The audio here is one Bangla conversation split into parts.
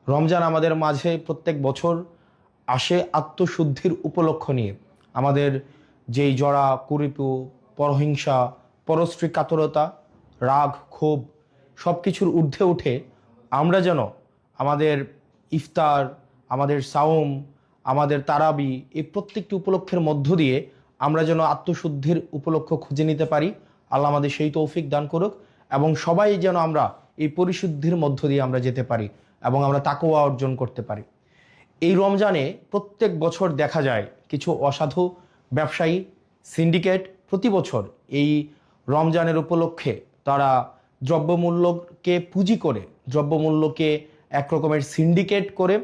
রমজান আমাদের মাঝে প্রত্যেক বছর আসে আত্মশুদ্ধির উপলক্ষ নিয়ে। আমাদের যেই জড়া কুরিপু, পরহিংসা, পরশ্রী কাতরতা, রাগ, ক্ষোভ সব কিছুর ঊর্ধ্বে উঠে আমরা যেন আমাদের ইফতার, আমাদের সাওম, আমাদের তারাবি এই প্রত্যেকটি উপলক্ষের মধ্য দিয়ে আমরা যেন আত্মশুদ্ধির উপলক্ষ খুঁজে নিতে পারি। আল্লাহ আমাদের সেই তৌফিক দান করুক এবং সবাই যেন আমরা এই পরিশুদ্ধির মধ্য দিয়ে আমরা যেতে পারি এবং আমরা তাকওয়া অর্জন করতে পারি। এই রমজানে প্রত্যেক বছর দেখা যায় কিছু অসাধু ব্যবসায়ী সিন্ডিকেট প্রতি বছর এই রমজানের উপলক্ষে তারা দ্রব্যমূল্যকে পুঁজি করে, দ্রব্যমূল্যকে এক রকমের সিন্ডিকেট করে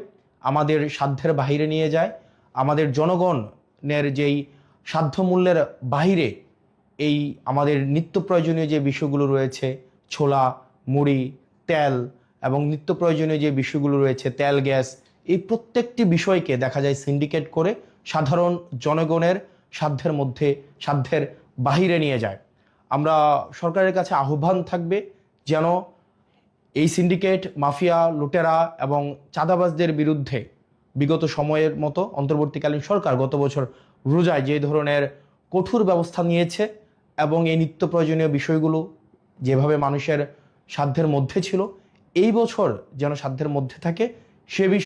আমাদের সাধ্যের বাহিরে নিয়ে যায়। আমাদের জনগণের যেই সাধ্যমূল্যের বাহিরে এই আমাদের নিত্য প্রয়োজনীয় যে বিষয়গুলো রয়েছে, ছোলা, মুড়ি, তেল এবং নিত্য প্রয়োজনীয় যে বিষয়গুলো রয়েছে, তেল, গ্যাস, এই প্রত্যেকটি বিষয়কে দেখা যায় সিন্ডিকেট করে সাধারণ জনগণের সাধ্যের মধ্যে, সাধ্যের বাহিরে নিয়ে যায়। আমরা সরকারের কাছে আহ্বান থাকবে যেন এই সিন্ডিকেট, মাফিয়া, লুটেরা এবং চাঁদাবাজদের বিরুদ্ধে বিগত সময়ের মতো অন্তর্বর্তীকালীন সরকার গত বছর রোজায় যে ধরনের কঠোর ব্যবস্থা নিয়েছে এবং এই নিত্য প্রয়োজনীয় বিষয়গুলো যেভাবে মানুষের সাধ্যের মধ্যে ছিল, এই বছর যেন সাধ্যের মধ্যে থাকে সে বিষয়ে